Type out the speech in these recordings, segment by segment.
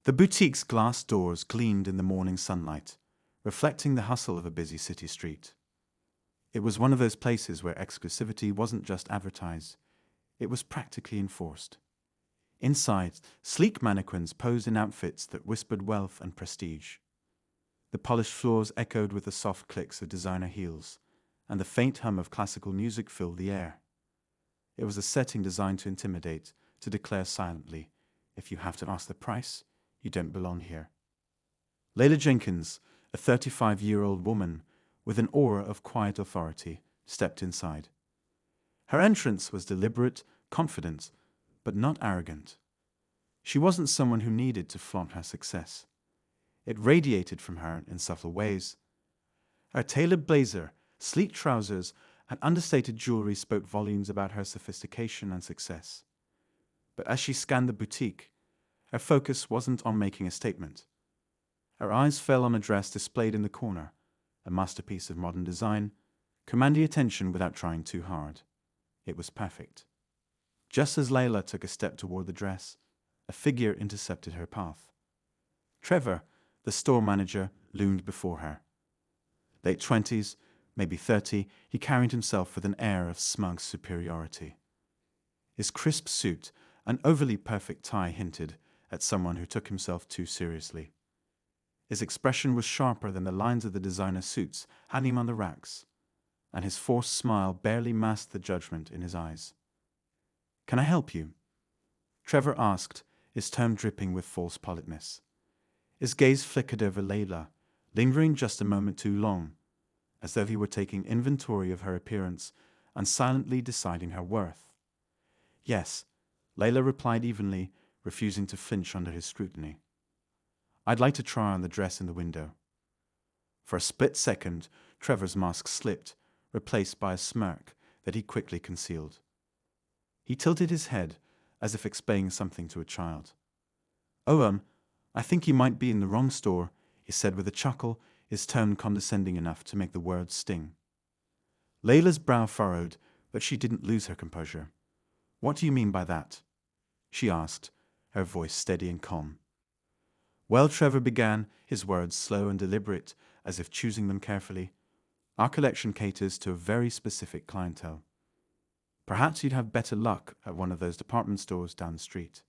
The boutique's glass doors gleamed in the morning sunlight, reflecting the hustle of a busy city street. It was one of those places where exclusivity wasn't just advertised, it was practically enforced. Inside, sleek mannequins posed in outfits that whispered wealth and prestige. The polished floors echoed with the soft clicks of designer heels, and the faint hum of classical music filled the air. It was a setting designed to intimidate, to declare silently, if you have to ask the price, you don't belong here. Layla Jenkins, a 35-year-old woman with an aura of quiet authority, stepped inside. Her entrance was deliberate, confident, but not arrogant. She wasn't someone who needed to flaunt her success. It radiated from her in subtle ways. Her tailored blazer, sleek trousers, and understated jewelry spoke volumes about her sophistication and success. But as she scanned the boutique, her focus wasn't on making a statement. Her eyes fell on a dress displayed in the corner, a masterpiece of modern design, commanding attention without trying too hard. It was perfect. Just as Layla took a step toward the dress, a figure intercepted her path. Trevor, the store manager, loomed before her. Late 20s, maybe 30, he carried himself with an air of smug superiority. His crisp suit and overly perfect tie hinted at someone who took himself too seriously. His expression was sharper than the lines of the designer suits hanging on the racks, and his forced smile barely masked the judgment in his eyes. "Can I help you?" Trevor asked, his tone dripping with false politeness. His gaze flickered over Layla, lingering just a moment too long, as though he were taking inventory of her appearance and silently deciding her worth. "Yes," Layla replied evenly, refusing to flinch under his scrutiny. "I'd like to try on the dress in the window." For a split second, Trevor's mask slipped, replaced by a smirk that he quickly concealed. He tilted his head, as if explaining something to a child. "Oh, I think you might be in the wrong store," he said with a chuckle, his tone condescending enough to make the words sting. Layla's brow furrowed, but she didn't lose her composure. "What do you mean by that?" she asked, her voice steady and calm. "Well," Trevor began, his words slow and deliberate, as if choosing them carefully, "our collection caters to a very specific clientele. Perhaps you'd have better luck at one of those department stores down the street."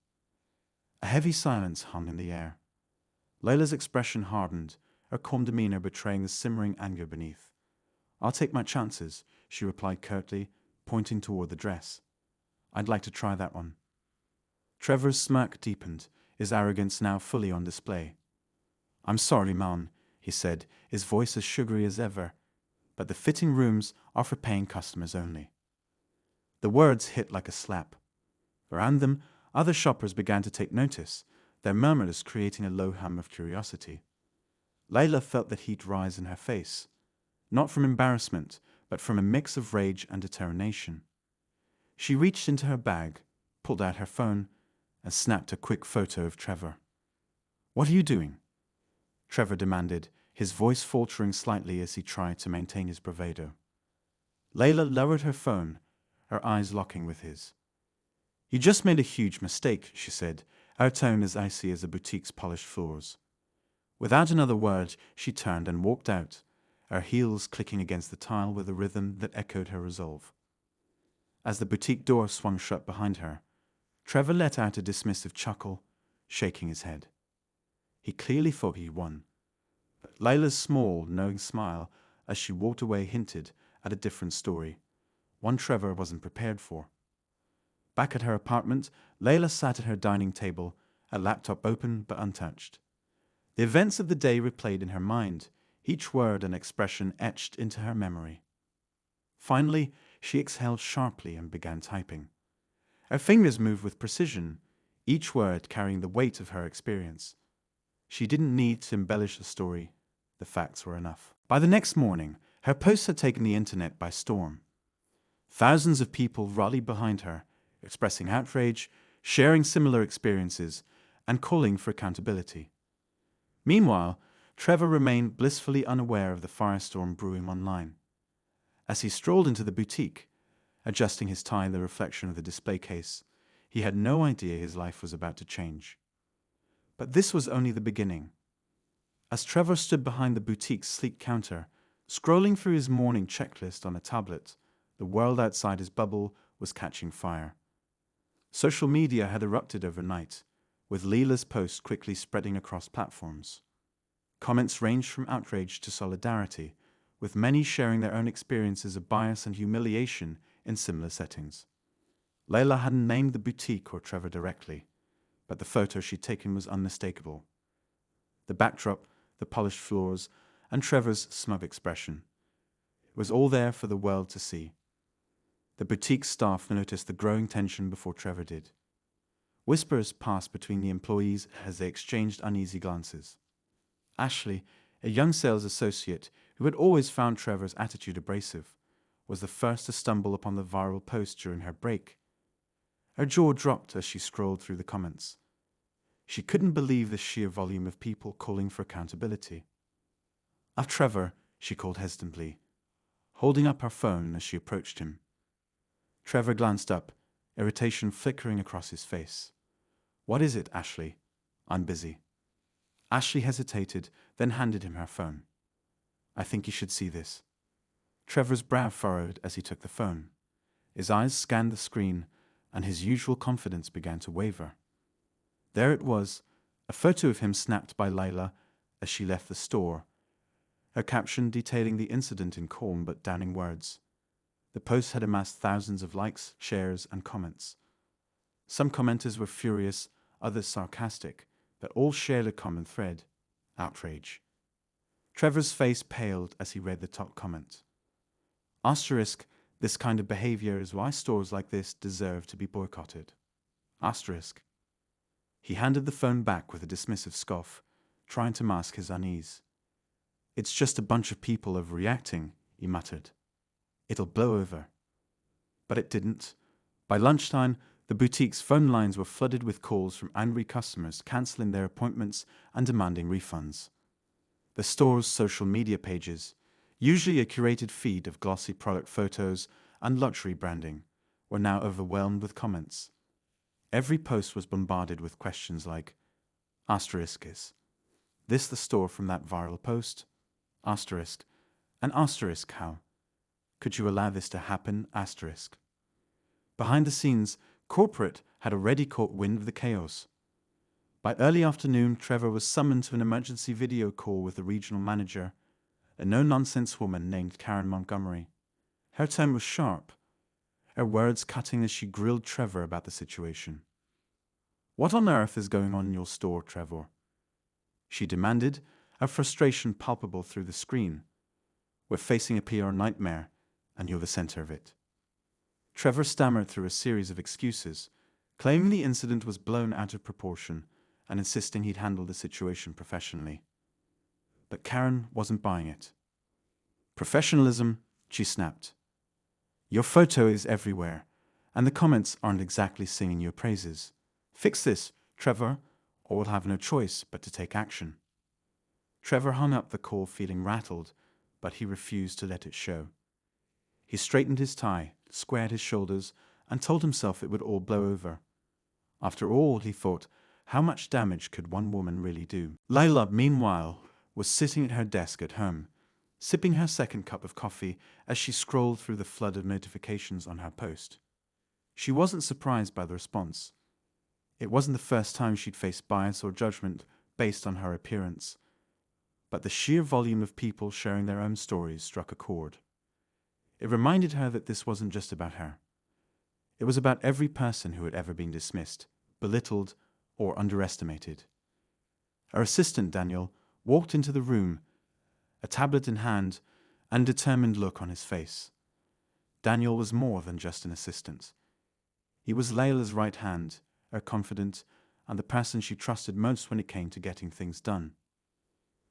A heavy silence hung in the air. Layla's expression hardened, her calm demeanor betraying the simmering anger beneath. "I'll take my chances," she replied curtly, pointing toward the dress. "I'd like to try that one." Trevor's smirk deepened, his arrogance now fully on display. "I'm sorry, man," he said, his voice as sugary as ever, "but the fitting rooms are for paying customers only." The words hit like a slap. Around them, other shoppers began to take notice, their murmurs creating a low hum of curiosity. Layla felt the heat rise in her face, not from embarrassment, but from a mix of rage and determination. She reached into her bag, pulled out her phone, and snapped a quick photo of Trevor. "What are you doing?" Trevor demanded, his voice faltering slightly as he tried to maintain his bravado. Layla lowered her phone, her eyes locking with his. "You just made a huge mistake," she said, her tone as icy as the boutique's polished floors. Without another word, she turned and walked out, her heels clicking against the tile with a rhythm that echoed her resolve. As the boutique door swung shut behind her, Trevor let out a dismissive chuckle, shaking his head. He clearly thought he won, but Layla's small, knowing smile as she walked away hinted at a different story, one Trevor wasn't prepared for. Back at her apartment, Layla sat at her dining table, her laptop open but untouched. The events of the day replayed in her mind, each word and expression etched into her memory. Finally, she exhaled sharply and began typing. Her fingers moved with precision, each word carrying the weight of her experience. She didn't need to embellish the story. The facts were enough. By the next morning, her posts had taken the internet by storm. Thousands of people rallied behind her, expressing outrage, sharing similar experiences, and calling for accountability. Meanwhile, Trevor remained blissfully unaware of the firestorm brewing online. As he strolled into the boutique, adjusting his tie in the reflection of the display case, he had no idea his life was about to change. But this was only the beginning. As Trevor stood behind the boutique's sleek counter, scrolling through his morning checklist on a tablet, the world outside his bubble was catching fire. Social media had erupted overnight, with Leela's posts quickly spreading across platforms. Comments ranged from outrage to solidarity, with many sharing their own experiences of bias and humiliation in similar settings. Layla hadn't named the boutique or Trevor directly, but the photo she'd taken was unmistakable. The backdrop, the polished floors, and Trevor's smug expression. It was all there for the world to see. The boutique staff noticed the growing tension before Trevor did. Whispers passed between the employees as they exchanged uneasy glances. Ashley, a young sales associate who had always found Trevor's attitude abrasive, was the first to stumble upon the viral post during her break. Her jaw dropped as she scrolled through the comments. She couldn't believe the sheer volume of people calling for accountability. Trevor," she called hesitantly, holding up her phone as she approached him. Trevor glanced up, irritation flickering across his face. "What is it, Ashley?" "I'm busy." Ashley hesitated, then handed him her phone. "I think you should see this." Trevor's brow furrowed as he took the phone. His eyes scanned the screen, and his usual confidence began to waver. There it was, a photo of him snapped by Layla as she left the store, her caption detailing the incident in calm but damning words. The post had amassed thousands of likes, shares, and comments. Some commenters were furious, others sarcastic, but all shared a common thread: outrage. Trevor's face paled as he read the top comment. Asterisk, this kind of behavior is why stores like this deserve to be boycotted. Asterisk. He handed the phone back with a dismissive scoff, trying to mask his unease. It's just a bunch of people overreacting, he muttered. It'll blow over. But it didn't. By lunchtime, the boutique's phone lines were flooded with calls from angry customers cancelling their appointments and demanding refunds. The store's social media pages, usually a curated feed of glossy product photos and luxury branding, were now overwhelmed with comments. Every post was bombarded with questions like, asterisk is this the store from that viral post? Asterisk. And asterisk how? Could you allow this to happen? Asterisk. Behind the scenes, corporate had already caught wind of the chaos. By early afternoon, Trevor was summoned to an emergency video call with the regional manager, a no-nonsense woman named Karen Montgomery. Her tone was sharp, her words cutting as she grilled Trevor about the situation. What on earth is going on in your store, Trevor? She demanded, her frustration palpable through the screen. We're facing a PR nightmare, and you're the center of it. Trevor stammered through a series of excuses, claiming the incident was blown out of proportion and insisting he'd handled the situation professionally. But Karen wasn't buying it. Professionalism, she snapped. Your photo is everywhere, and the comments aren't exactly singing your praises. Fix this, Trevor, or we'll have no choice but to take action. Trevor hung up the call feeling rattled, but he refused to let it show. He straightened his tie, squared his shoulders, and told himself it would all blow over. After all, he thought, how much damage could one woman really do? Layla, meanwhile, was sitting at her desk at home, sipping her second cup of coffee as she scrolled through the flood of notifications on her post. She wasn't surprised by the response. It wasn't the first time she'd faced bias or judgment based on her appearance. But the sheer volume of people sharing their own stories struck a chord. It reminded her that this wasn't just about her. It was about every person who had ever been dismissed, belittled, or underestimated. Her assistant, Daniel, walked into the room, a tablet in hand, and a determined look on his face. Daniel was more than just an assistant. He was Layla's right hand, her confidant, and the person she trusted most when it came to getting things done.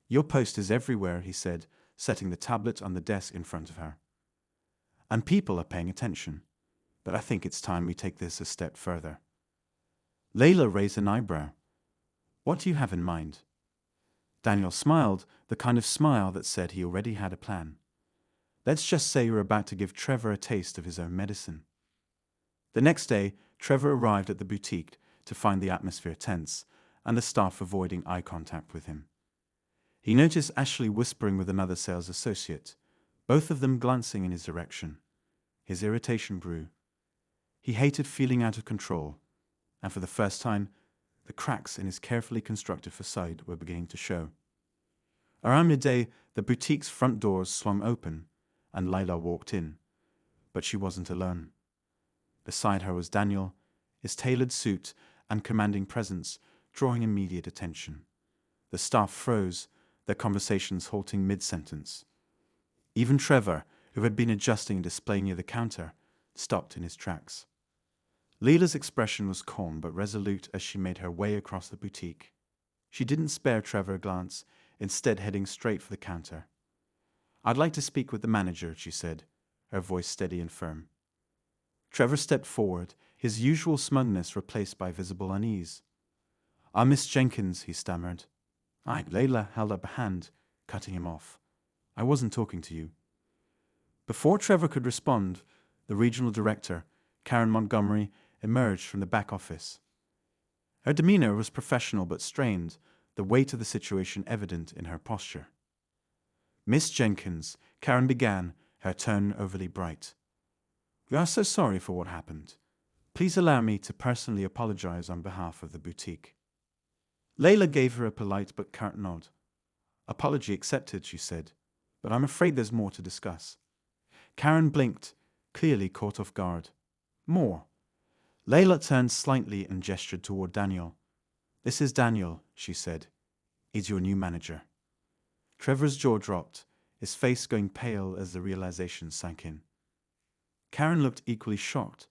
Your post is everywhere, he said, setting the tablet on the desk in front of her. And people are paying attention, but I think it's time we take this a step further. Layla raised an eyebrow. What do you have in mind? Daniel smiled, the kind of smile that said he already had a plan. Let's just say you're about to give Trevor a taste of his own medicine. The next day, Trevor arrived at the boutique to find the atmosphere tense, and the staff avoiding eye contact with him. He noticed Ashley whispering with another sales associate, both of them glancing in his direction. His irritation grew. He hated feeling out of control, and for the first time, the cracks in his carefully constructed facade were beginning to show. Around midday, the boutique's front doors swung open, and Layla walked in, but she wasn't alone. Beside her was Daniel, his tailored suit and commanding presence drawing immediate attention. The staff froze, their conversations halting mid-sentence. Even Trevor, who had been adjusting a display near the counter, stopped in his tracks. Layla's expression was calm but resolute as she made her way across the boutique. She didn't spare Trevor a glance, instead heading straight for the counter. "I'd like to speak with the manager," she said, her voice steady and firm. Trevor stepped forward, his usual smugness replaced by visible unease. Miss Jenkins," he stammered. Layla held up a hand, cutting him off. "I wasn't talking to you." Before Trevor could respond, the regional director, Karen Montgomery, emerged from the back office. Her demeanor was professional but strained, the weight of the situation evident in her posture. "Miss Jenkins," Karen began, her tone overly bright. "We are so sorry for what happened. Please allow me to personally apologize on behalf of the boutique." Layla gave her a polite but curt nod. "Apology accepted," she said, "but I'm afraid there's more to discuss." Karen blinked, clearly caught off guard. "More?" Layla turned slightly and gestured toward Daniel. "This is Daniel," she said. "He's your new manager." Trevor's jaw dropped, his face going pale as the realization sank in. Karen looked equally shocked,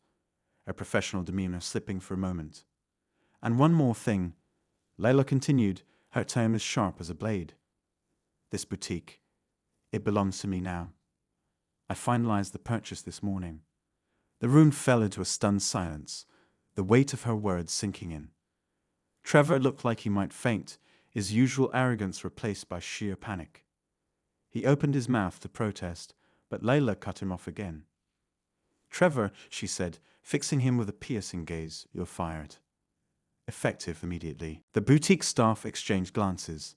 her professional demeanor slipping for a moment. "And one more thing," Layla continued, her tone as sharp as a blade. "This boutique, it belongs to me now. I finalized the purchase this morning." The room fell into a stunned silence, the weight of her words sinking in. Trevor looked like he might faint, his usual arrogance replaced by sheer panic. He opened his mouth to protest, but Layla cut him off again. "Trevor," she said, fixing him with a piercing gaze, "you're fired." Effective immediately. The boutique staff exchanged glances,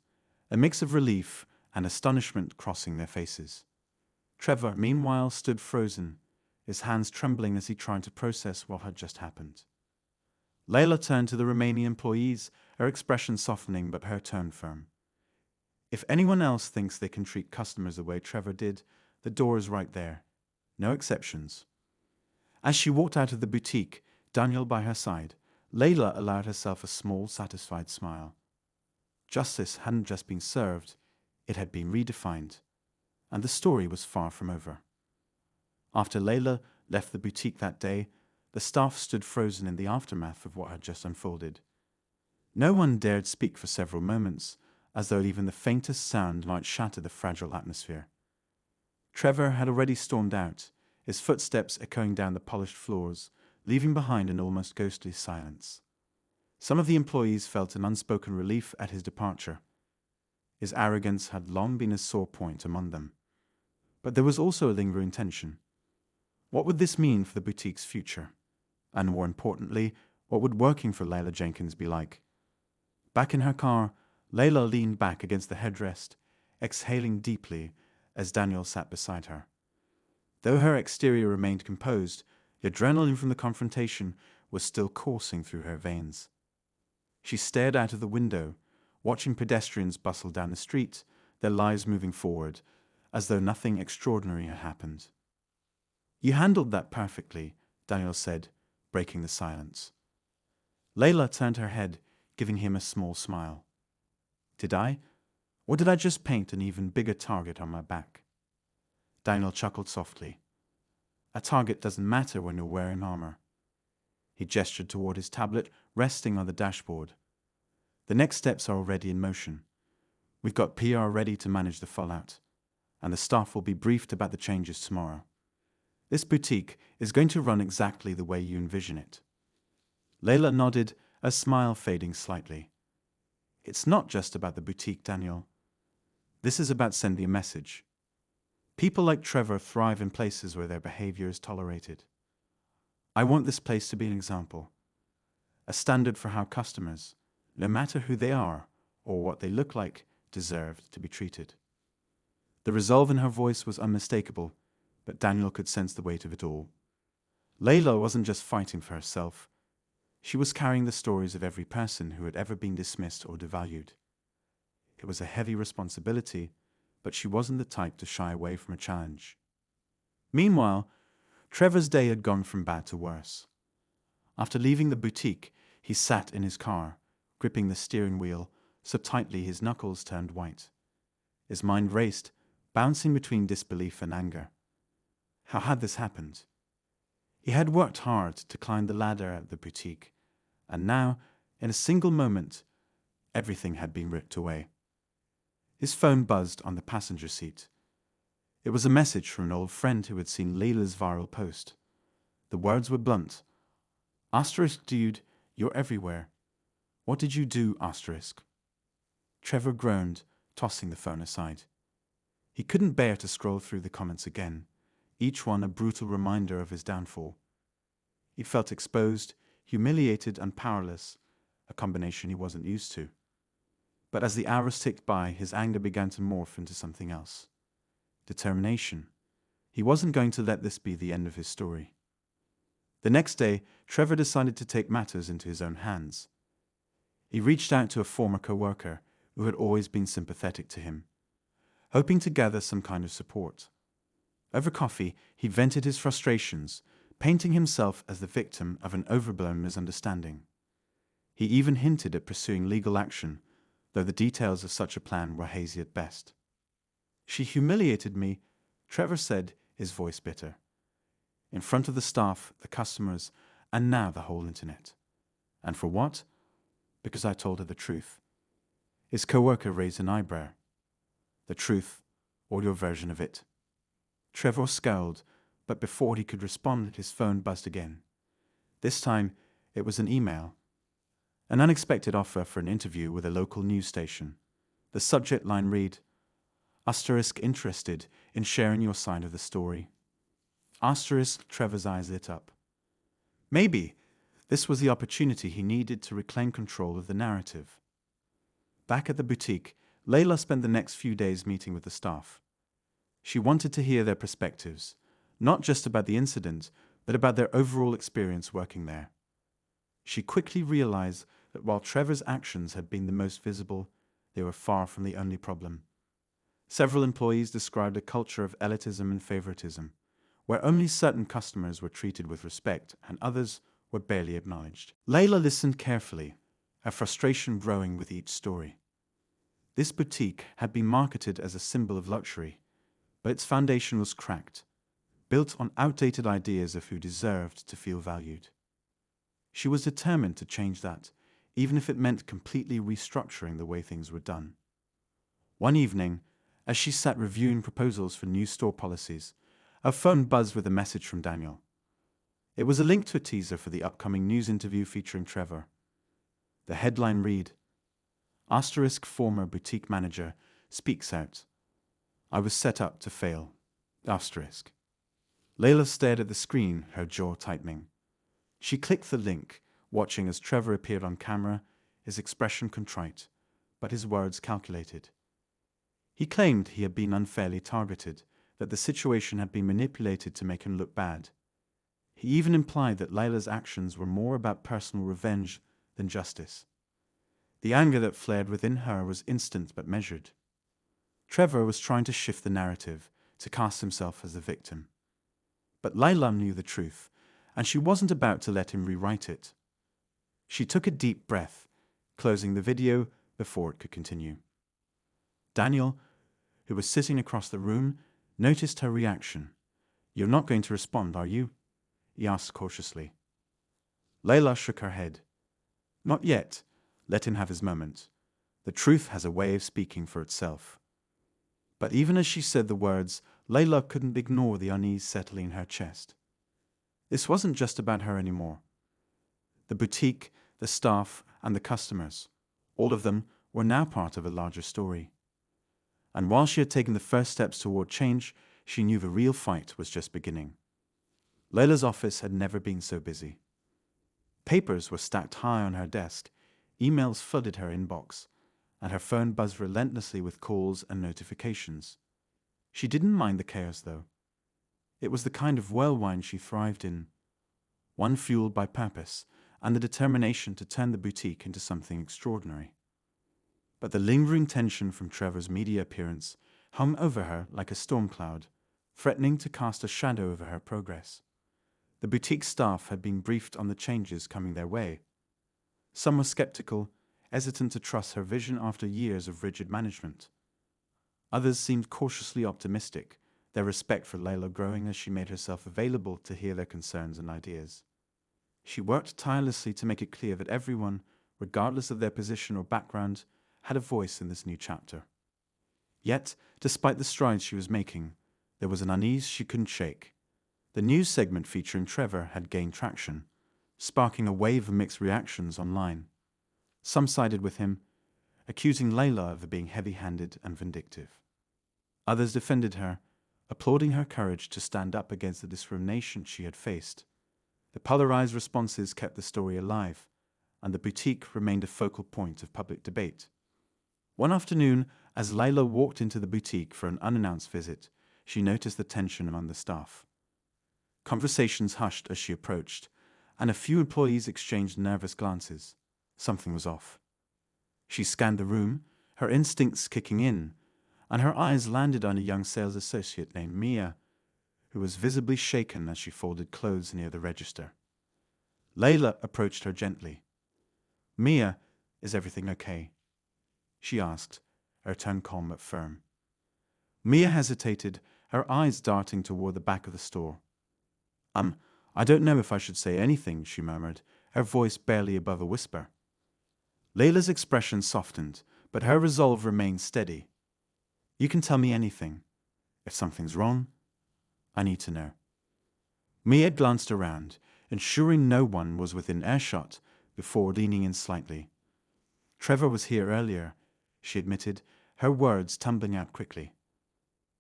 a mix of relief and astonishment crossing their faces. Trevor, meanwhile, stood frozen, his hands trembling as he tried to process what had just happened. Layla turned to the remaining employees, her expression softening but her tone firm. "If anyone else thinks they can treat customers the way Trevor did, the door is right there. No exceptions." As she walked out of the boutique, Daniel by her side, Layla allowed herself a small, satisfied smile. Justice hadn't just been served, it had been redefined, and the story was far from over. After Layla left the boutique that day, the staff stood frozen in the aftermath of what had just unfolded. No one dared speak for several moments, as though even the faintest sound might shatter the fragile atmosphere. Trevor had already stormed out, his footsteps echoing down the polished floors, leaving behind an almost ghostly silence. Some of the employees felt an unspoken relief at his departure. His arrogance had long been a sore point among them. But there was also a lingering tension. What would this mean for the boutique's future? And more importantly, what would working for Layla Jenkins be like? Back in her car, Layla leaned back against the headrest, exhaling deeply as Daniel sat beside her. Though her exterior remained composed, the adrenaline from the confrontation was still coursing through her veins. She stared out of the window, watching pedestrians bustle down the street, their lives moving forward, as though nothing extraordinary had happened. "You handled that perfectly," Daniel said, breaking the silence. Layla turned her head, giving him a small smile. "Did I? Or did I just paint an even bigger target on my back?" Daniel chuckled softly. "A target doesn't matter when you're wearing armor." He gestured toward his tablet, resting on the dashboard. "The next steps are already in motion. We've got PR ready to manage the fallout, and the staff will be briefed about the changes tomorrow. This boutique is going to run exactly the way you envision it." Layla nodded, a smile fading slightly. "It's not just about the boutique, Daniel. This is about sending a message. People like Trevor thrive in places where their behavior is tolerated. I want this place to be an example, a standard for how customers, no matter who they are or what they look like, deserved to be treated. The resolve in her voice was unmistakable, but Daniel could sense the weight of it all. Layla wasn't just fighting for herself. She was carrying the stories of every person who had ever been dismissed or devalued. It was a heavy responsibility, but she wasn't the type to shy away from a challenge. Meanwhile, Trevor's day had gone from bad to worse. After leaving the boutique, he sat in his car, gripping the steering wheel so tightly his knuckles turned white. His mind raced, bouncing between disbelief and anger. How had this happened? He had worked hard to climb the ladder at the boutique, and now, in a single moment, everything had been ripped away. His phone buzzed on the passenger seat. It was a message from an old friend who had seen Layla's viral post. The words were blunt. Asterisk dude, you're everywhere. What did you do, asterisk? Trevor groaned, tossing the phone aside. He couldn't bear to scroll through the comments again, each one a brutal reminder of his downfall. He felt exposed, humiliated, and powerless, a combination he wasn't used to. But as the hours ticked by, his anger began to morph into something else. Determination. He wasn't going to let this be the end of his story. The next day, Trevor decided to take matters into his own hands. He reached out to a former co-worker who had always been sympathetic to him, hoping to gather some kind of support. Over coffee, he vented his frustrations, painting himself as the victim of an overblown misunderstanding. He even hinted at pursuing legal action, though the details of such a plan were hazy at best. She humiliated me, Trevor said, his voice bitter. In front of the staff, the customers, and now the whole internet. And for what? Because I told her the truth. His co-worker raised an eyebrow. The truth, or your version of it. Trevor scowled, but before he could respond, his phone buzzed again. This time, it was an email. An unexpected offer for an interview with a local news station. The subject line read, Asterisk interested in sharing your side of the story. Asterisk, Trevor's eyes lit up. Maybe this was the opportunity he needed to reclaim control of the narrative. Back at the boutique, Layla spent the next few days meeting with the staff. She wanted to hear their perspectives, not just about the incident, but about their overall experience working there. She quickly realized that while Trevor's actions had been the most visible, they were far from the only problem. Several employees described a culture of elitism and favoritism, where only certain customers were treated with respect and others were barely acknowledged. Layla listened carefully, her frustration growing with each story. This boutique had been marketed as a symbol of luxury, but its foundation was cracked, built on outdated ideas of who deserved to feel valued. She was determined to change that, even if it meant completely restructuring the way things were done. One evening, as she sat reviewing proposals for new store policies, her phone buzzed with a message from Daniel. It was a link to a teaser for the upcoming news interview featuring Trevor. The headline read, Asterisk former boutique manager speaks out. I was set up to fail. Asterisk. Layla stared at the screen, her jaw tightening. She clicked the link, watching as Trevor appeared on camera, his expression contrite, but his words calculated. He claimed he had been unfairly targeted, that the situation had been manipulated to make him look bad. He even implied that Layla's actions were more about personal revenge than justice. The anger that flared within her was instant but measured. Trevor was trying to shift the narrative, to cast himself as the victim. But Layla knew the truth, and she wasn't about to let him rewrite it. She took a deep breath, closing the video before it could continue. Daniel, who was sitting across the room, noticed her reaction. You're not going to respond, are you? He asked cautiously. Layla shook her head. Not yet. Let him have his moment. The truth has a way of speaking for itself. But even as she said the words, Layla couldn't ignore the unease settling in her chest. This wasn't just about her anymore. The boutique, the staff, and the customers, all of them were now part of a larger story. And while she had taken the first steps toward change, she knew the real fight was just beginning. Layla's office had never been so busy. Papers were stacked high on her desk, Emails flooded her inbox, and her phone buzzed relentlessly with calls and notifications. She didn't mind the chaos, though. It was the kind of whirlwind she thrived in, one fueled by purpose and the determination to turn the boutique into something extraordinary. But the lingering tension from Trevor's media appearance hung over her like a storm cloud, threatening to cast a shadow over her progress. The boutique staff had been briefed on the changes coming their way. Some were skeptical, hesitant to trust her vision after years of rigid management. Others seemed cautiously optimistic, their respect for Layla growing as she made herself available to hear their concerns and ideas. She worked tirelessly to make it clear that everyone, regardless of their position or background, had a voice in this new chapter. Yet, despite the strides she was making, there was an unease she couldn't shake. The news segment featuring Trevor had gained traction, sparking a wave of mixed reactions online. Some sided with him, accusing Layla of being heavy-handed and vindictive. Others defended her, applauding her courage to stand up against the discrimination she had faced. The polarized responses kept the story alive, and the boutique remained a focal point of public debate. One afternoon, as Layla walked into the boutique for an unannounced visit, she noticed the tension among the staff. Conversations hushed as she approached, and a few employees exchanged nervous glances. Something was off. She scanned the room, her instincts kicking in, and her eyes landed on a young sales associate named Mia, who was visibly shaken as she folded clothes near the register. Layla approached her gently. "Mia, is everything okay?" she asked, her tone calm but firm. Mia hesitated, her eyes darting toward the back of the store. I don't know if I should say anything," she murmured, her voice barely above a whisper. Layla's expression softened, but her resolve remained steady. "You can tell me anything. If something's wrong, I need to know." Mia glanced around, ensuring no one was within earshot, before leaning in slightly. "Trevor was here earlier," she admitted, her words tumbling out quickly.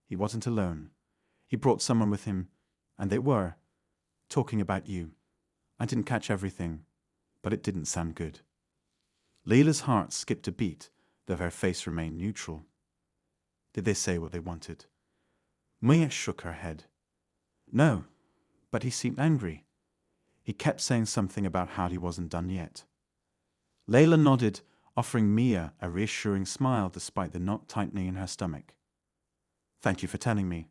"He wasn't alone. He brought someone with him, and they were talking about you. I didn't catch everything, but it didn't sound good." Layla's heart skipped a beat, though her face remained neutral. "Did they say what they wanted?" Mia shook her head. "No, but he seemed angry. He kept saying something about how he wasn't done yet." Layla nodded, offering Mia a reassuring smile despite the knot tightening in her stomach. "Thank you for telling me.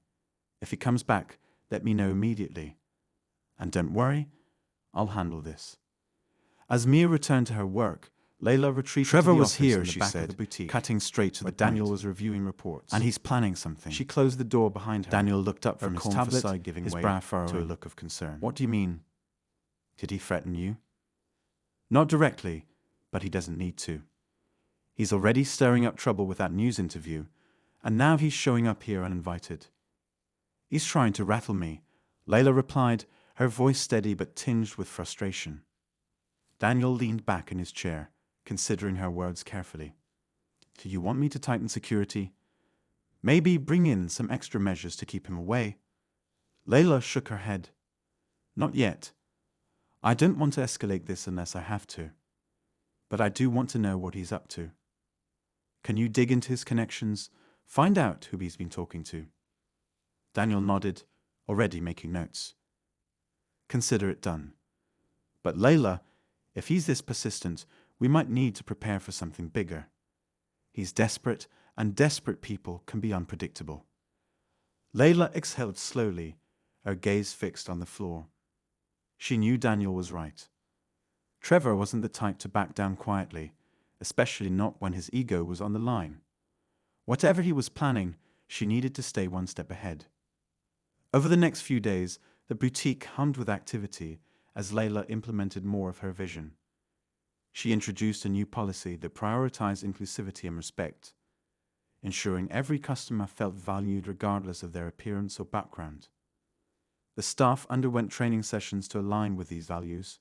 If he comes back, let me know immediately. And don't worry, I'll handle this." As Mia returned to her work, Layla retreated to the office in the back of the boutique, cutting straight to the point. Daniel was reviewing reports. "And he's planning something." She closed the door behind her. Daniel looked up from his tablet, giving his brow furrowing to a look of concern. "What do you mean? Did he threaten you?" "Not directly, but he doesn't need to. He's already stirring up trouble with that news interview, and now he's showing up here uninvited." "He's trying to rattle me," Layla replied, her voice steady but tinged with frustration. Daniel leaned back in his chair, considering her words carefully. "Do you want me to tighten security? Maybe bring in some extra measures to keep him away?" Layla shook her head. "Not yet. I don't want to escalate this unless I have to. But I do want to know what he's up to. Can you dig into his connections, find out who he's been talking to?" Daniel nodded, already making notes. "Consider it done. But Layla, if he's this persistent, we might need to prepare for something bigger. He's desperate, and desperate people can be unpredictable." Layla exhaled slowly, her gaze fixed on the floor. She knew Daniel was right. Trevor wasn't the type to back down quietly, especially not when his ego was on the line. Whatever he was planning, she needed to stay one step ahead. Over the next few days, the boutique hummed with activity as Layla implemented more of her vision. She introduced a new policy that prioritized inclusivity and respect, ensuring every customer felt valued regardless of their appearance or background. The staff underwent training sessions to align with these values,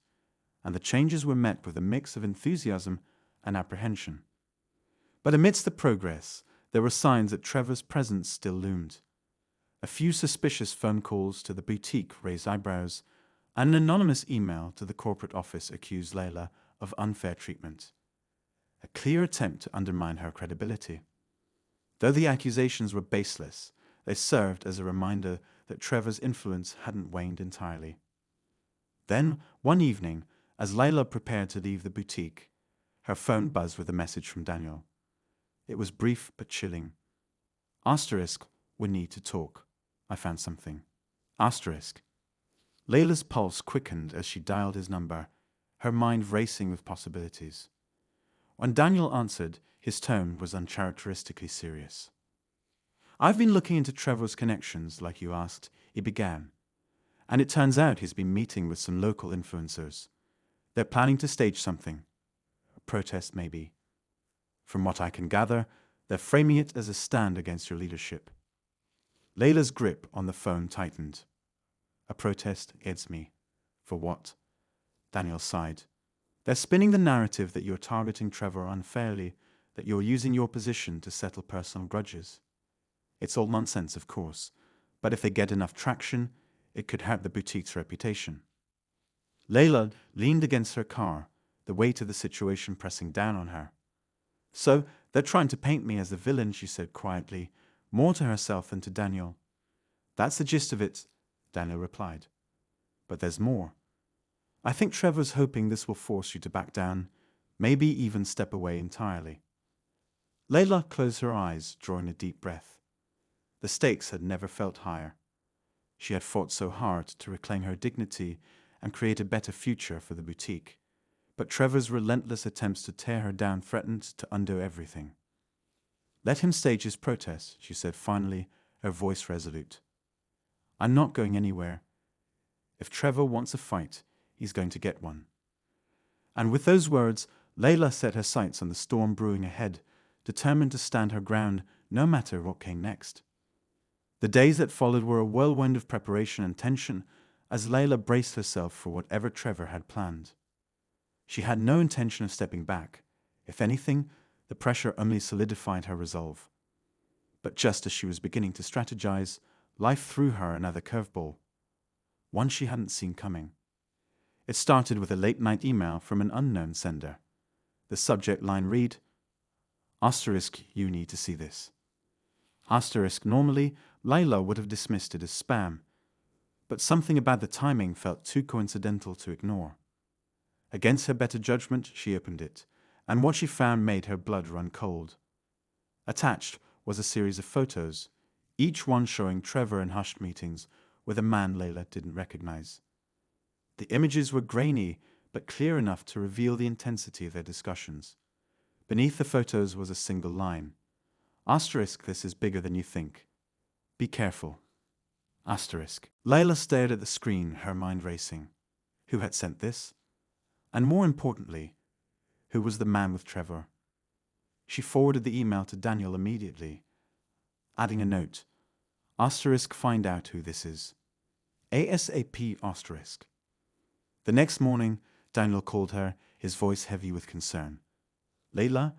and the changes were met with a mix of enthusiasm and apprehension. But amidst the progress, there were signs that Trevor's presence still loomed. A few suspicious phone calls to the boutique raised eyebrows, and an anonymous email to the corporate office accused Layla of unfair treatment. a clear attempt to undermine her credibility. Though the accusations were baseless, they served as a reminder that Trevor's influence hadn't waned entirely. Then, one evening, as Layla prepared to leave the boutique, her phone buzzed with a message from Daniel. It was brief but chilling. Asterisk, we need to talk. I found something. Asterisk. Layla's pulse quickened as she dialed his number, her mind racing with possibilities. When Daniel answered, his tone was uncharacteristically serious. I've been looking into Trevor's connections, like you asked, he began. And it turns out he's been meeting with some local influencers. They're planning to stage something. A protest, maybe. From what I can gather, they're framing it as a stand against your leadership. Layla's grip on the phone tightened. A protest aids me. For what? Daniel sighed. They're spinning the narrative that you're targeting Trevor unfairly, that you're using your position to settle personal grudges. It's all nonsense, of course, but if they get enough traction, it could hurt the boutique's reputation. Layla leaned against her car, the weight of the situation pressing down on her. So, they're trying to paint me as the villain, she said quietly, more to herself than to Daniel. That's the gist of it, Daniel replied. But there's more. I think Trevor's hoping this will force you to back down, maybe even step away entirely. Layla closed her eyes, drawing a deep breath. The stakes had never felt higher. She had fought so hard to reclaim her dignity and create a better future for the boutique, but Trevor's relentless attempts to tear her down threatened to undo everything. Let him stage his protest, she said finally, her voice resolute. I'm not going anywhere. If Trevor wants a fight, he's going to get one. And with those words, Layla set her sights on the storm brewing ahead, determined to stand her ground no matter what came next. The days that followed were a whirlwind of preparation and tension as Layla braced herself for whatever Trevor had planned. She had no intention of stepping back. If anything, the pressure only solidified her resolve. But just as she was beginning to strategize, life threw her another curveball, one she hadn't seen coming. It started with a late-night email from an unknown sender. The subject line read, Asterisk, you need to see this. Asterisk, normally, Layla would have dismissed it as spam, but something about the timing felt too coincidental to ignore. Against her better judgment, she opened it, and what she found made her blood run cold. Attached was a series of photos, each one showing Trevor in hushed meetings with a man Layla didn't recognize. The images were grainy, but clear enough to reveal the intensity of their discussions. Beneath the photos was a single line. Asterisk, this is bigger than you think. Be careful. Asterisk. Layla stared at the screen, her mind racing. Who had sent this? And more importantly, who was the man with Trevor? She forwarded the email to Daniel immediately, adding a note. Asterisk, find out who this is. ASAP asterisk. The next morning, Daniel called her, his voice heavy with concern. Layla,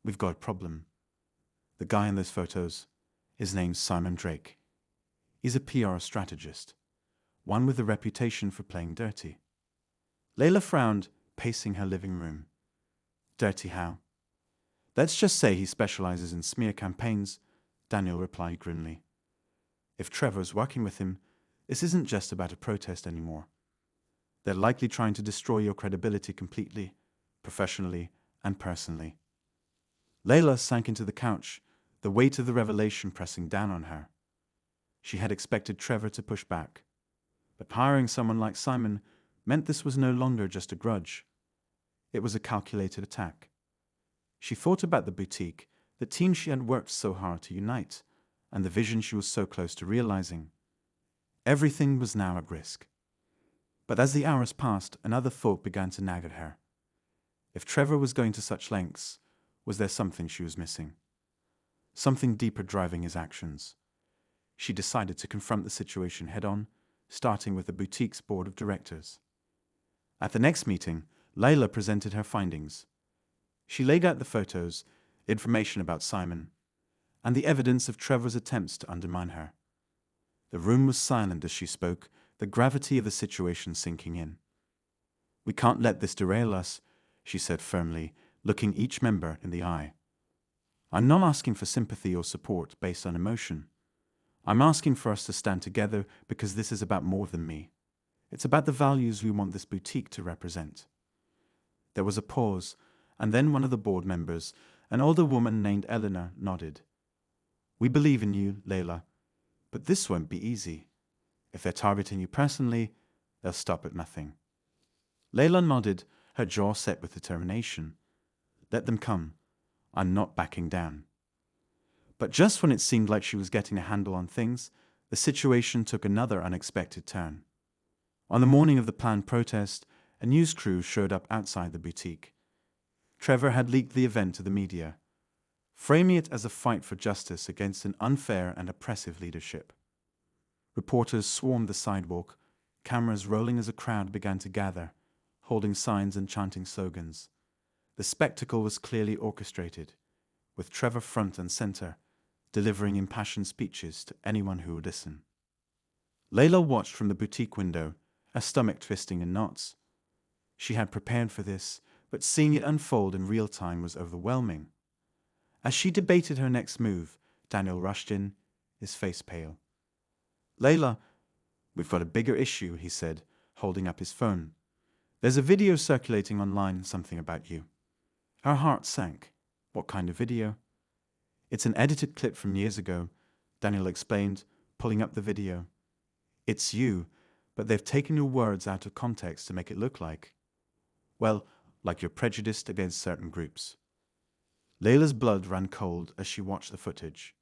we've got a problem. The guy in those photos, his name's Simon Drake. He's a PR strategist, one with a reputation for playing dirty. Layla frowned, pacing her living room. Dirty how? Let's just say he specializes in smear campaigns, Daniel replied grimly. If Trevor's working with him, this isn't just about a protest anymore. They're likely trying to destroy your credibility completely, professionally and personally. Layla sank into the couch, the weight of the revelation pressing down on her. She had expected Trevor to push back, but hiring someone like Simon meant this was no longer just a grudge. It was a calculated attack. She thought about the boutique, the team she had worked so hard to unite, and the vision she was so close to realizing. Everything was now at risk. But as the hours passed, another thought began to nag at her. If Trevor was going to such lengths, was there something she was missing? Something deeper driving his actions. She decided to confront the situation head-on, starting with the boutique's board of directors. At the next meeting, Layla presented her findings. She laid out the photos, information about Simon, and the evidence of Trevor's attempts to undermine her. The room was silent as she spoke, the gravity of the situation sinking in. We can't let this derail us, she said firmly, looking each member in the eye. I'm not asking for sympathy or support based on emotion. I'm asking for us to stand together because this is about more than me. It's about the values we want this boutique to represent. There was a pause, and then one of the board members, an older woman named Eleanor, nodded. We believe in you, Layla, but this won't be easy. If they're targeting you personally, they'll stop at nothing. Layla nodded, her jaw set with determination. Let them come. I'm not backing down. But just when it seemed like she was getting a handle on things, the situation took another unexpected turn. On the morning of the planned protest, a news crew showed up outside the boutique. Trevor had leaked the event to the media, framing it as a fight for justice against an unfair and oppressive leadership. Reporters swarmed the sidewalk, cameras rolling as a crowd began to gather, holding signs and chanting slogans. The spectacle was clearly orchestrated, with Trevor front and center, delivering impassioned speeches to anyone who would listen. Layla watched from the boutique window, her stomach twisting in knots. She had prepared for this, but seeing it unfold in real time was overwhelming. As she debated her next move, Daniel rushed in, his face pale. Layla, we've got a bigger issue, he said, holding up his phone. There's a video circulating online, something about you. Her heart sank. What kind of video? It's an edited clip from years ago, Daniel explained, pulling up the video. It's you, but they've taken your words out of context to make it look like, well, like you're prejudiced against certain groups. Layla's blood ran cold as she watched the footage.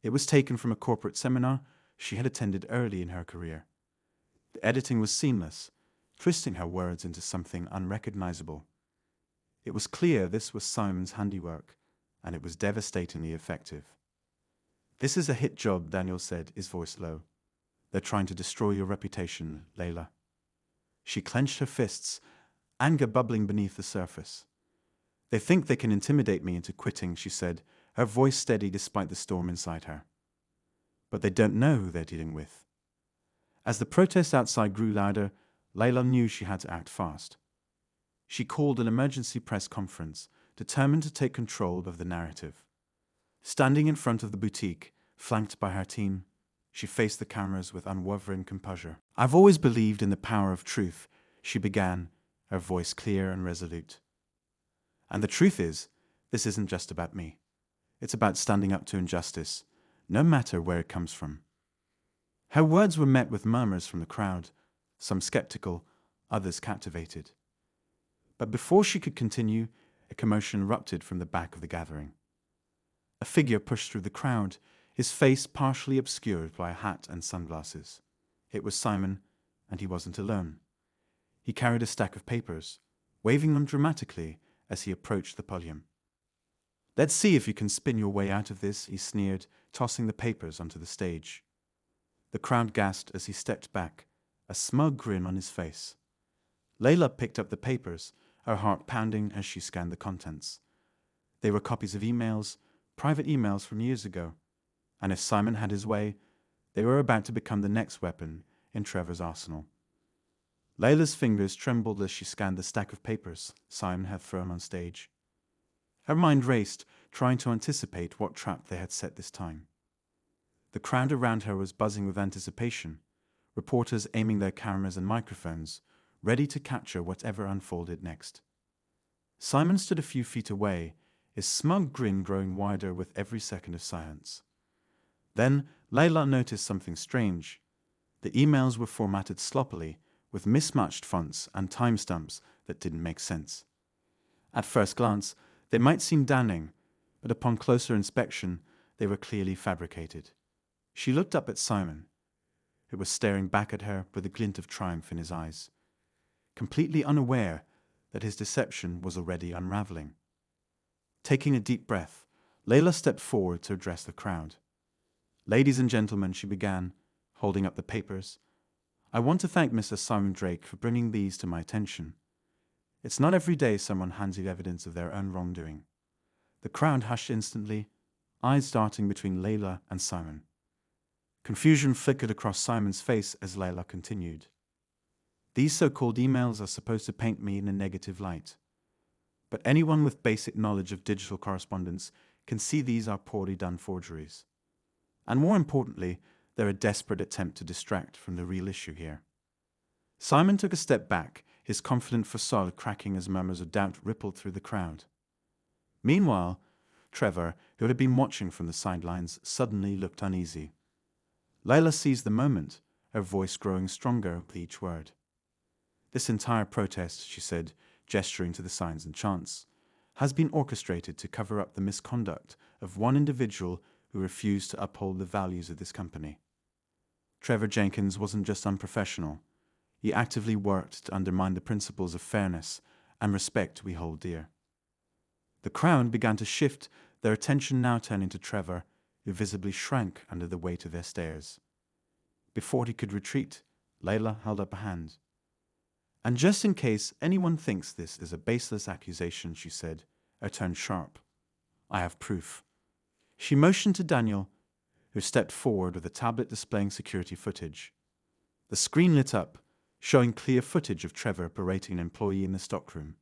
It was taken from a corporate seminar she had attended early in her career. The editing was seamless, twisting her words into something unrecognizable. It was clear this was Simon's handiwork, and it was devastatingly effective. This is a hit job, Daniel said, his voice low. They're trying to destroy your reputation, Layla. She clenched her fists, anger bubbling beneath the surface. They think they can intimidate me into quitting, she said, her voice steady despite the storm inside her. But they don't know who they're dealing with. As the protest outside grew louder, Layla knew she had to act fast. She called an emergency press conference, determined to take control of the narrative. Standing in front of the boutique, flanked by her team, she faced the cameras with unwavering composure. I've always believed in the power of truth, she began, her voice clear and resolute. And the truth is, this isn't just about me. It's about standing up to injustice, no matter where it comes from. Her words were met with murmurs from the crowd, some skeptical, others captivated. But before she could continue, a commotion erupted from the back of the gathering. A figure pushed through the crowd, his face partially obscured by a hat and sunglasses. It was Simon, and he wasn't alone. He carried a stack of papers, waving them dramatically as he approached the podium. Let's see if you can spin your way out of this, he sneered, tossing the papers onto the stage. The crowd gasped as he stepped back, a smug grin on his face. Layla picked up the papers, her heart pounding as she scanned the contents. They were copies of emails, private emails from years ago, and if Simon had his way, they were about to become the next weapon in Trevor's arsenal. Layla's fingers trembled as she scanned the stack of papers Simon had thrown on stage. Her mind raced, trying to anticipate what trap they had set this time. The crowd around her was buzzing with anticipation, reporters aiming their cameras and microphones, ready to capture whatever unfolded next. Simon stood a few feet away, his smug grin growing wider with every second of silence. Then Layla noticed something strange. The emails were formatted sloppily, with mismatched fonts and timestamps that didn't make sense. At first glance, they might seem damning, but upon closer inspection, they were clearly fabricated. She looked up at Simon, who was staring back at her with a glint of triumph in his eyes, completely unaware that his deception was already unraveling. Taking a deep breath, Layla stepped forward to address the crowd. Ladies and gentlemen, she began, holding up the papers, I want to thank Mr. Simon Drake for bringing these to my attention. It's not every day someone hands you evidence of their own wrongdoing. The crowd hushed instantly, eyes darting between Layla and Simon. Confusion flickered across Simon's face as Layla continued. These so-called emails are supposed to paint me in a negative light. But anyone with basic knowledge of digital correspondence can see these are poorly done forgeries. And more importantly, they're a desperate attempt to distract from the real issue here. Simon took a step back, his confident facade cracking as murmurs of doubt rippled through the crowd. Meanwhile, Trevor, who had been watching from the sidelines, suddenly looked uneasy. Layla seized the moment, her voice growing stronger with each word. "This entire protest," she said, gesturing to the signs and chants, "has been orchestrated to cover up the misconduct of one individual who refused to uphold the values of this company. Trevor Jenkins wasn't just unprofessional. He actively worked to undermine the principles of fairness and respect we hold dear." The crowd began to shift, their attention now turning to Trevor, who visibly shrank under the weight of their stares. Before he could retreat, Layla held up a hand. "And just in case anyone thinks this is a baseless accusation," she said, her tone sharp, "I have proof." She motioned to Daniel, who stepped forward with a tablet displaying security footage. The screen lit up, showing clear footage of Trevor berating an employee in the stockroom.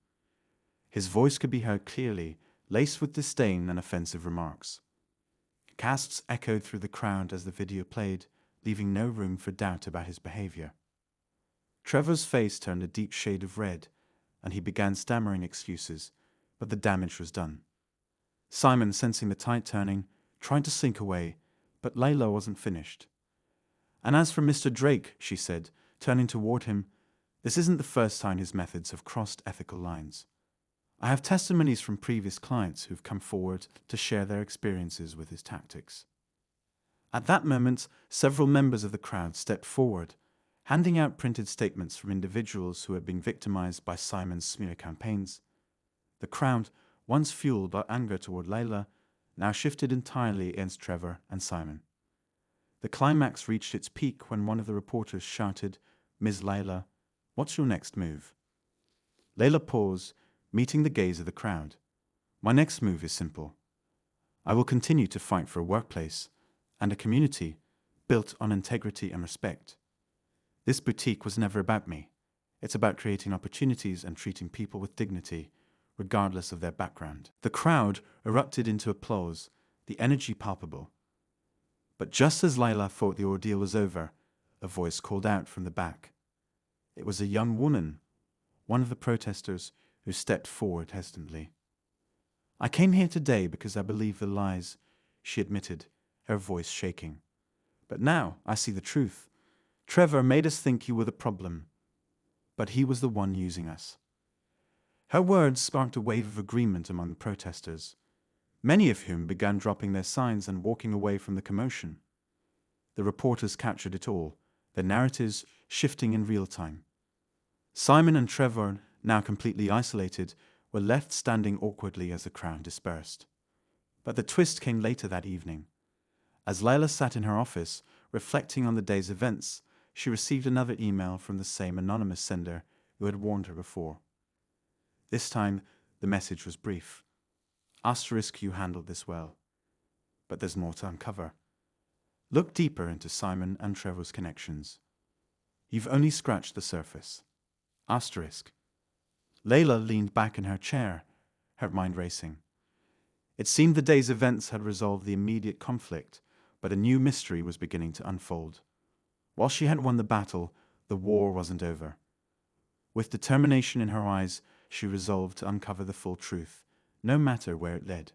His voice could be heard clearly, laced with disdain and offensive remarks. Gasps echoed through the crowd as the video played, leaving no room for doubt about his behavior. Trevor's face turned a deep shade of red, and he began stammering excuses, but the damage was done. Simon, sensing the tide turning, tried to slink away, but Layla wasn't finished. "And as for Mr. Drake," she said, turning toward him, "this isn't the first time his methods have crossed ethical lines. I have testimonies from previous clients who've come forward to share their experiences with his tactics." At that moment, several members of the crowd stepped forward, handing out printed statements from individuals who had been victimized by Simon's smear campaigns. The crowd, once fueled by anger toward Layla, now shifted entirely against Trevor and Simon. The climax reached its peak when one of the reporters shouted, "Ms. Layla, what's your next move?" Layla paused, meeting the gaze of the crowd. "My next move is simple. I will continue to fight for a workplace and a community built on integrity and respect. This boutique was never about me. It's about creating opportunities and treating people with dignity, regardless of their background." The crowd erupted into applause, the energy palpable. But just as Layla thought the ordeal was over, a voice called out from the back. It was a young woman, one of the protesters, who stepped forward hesitantly. "I came here today because I believe the lies," she admitted, her voice shaking. "But now I see the truth. Trevor made us think you were the problem, but he was the one using us." Her words sparked a wave of agreement among the protesters, many of whom began dropping their signs and walking away from the commotion. The reporters captured it all, their narratives shifting in real time. Simon and Trevor, now completely isolated, were left standing awkwardly as the crowd dispersed. But the twist came later that evening. As Layla sat in her office, reflecting on the day's events, she received another email from the same anonymous sender who had warned her before. This time, the message was brief. "Asterisk, you handled this well. But there's more to uncover. Look deeper into Simon and Trevor's connections. You've only scratched the surface. Asterisk." Layla leaned back in her chair, her mind racing. It seemed the day's events had resolved the immediate conflict, but a new mystery was beginning to unfold. While she had won the battle, the war wasn't over. With determination in her eyes, she resolved to uncover the full truth, no matter where it led.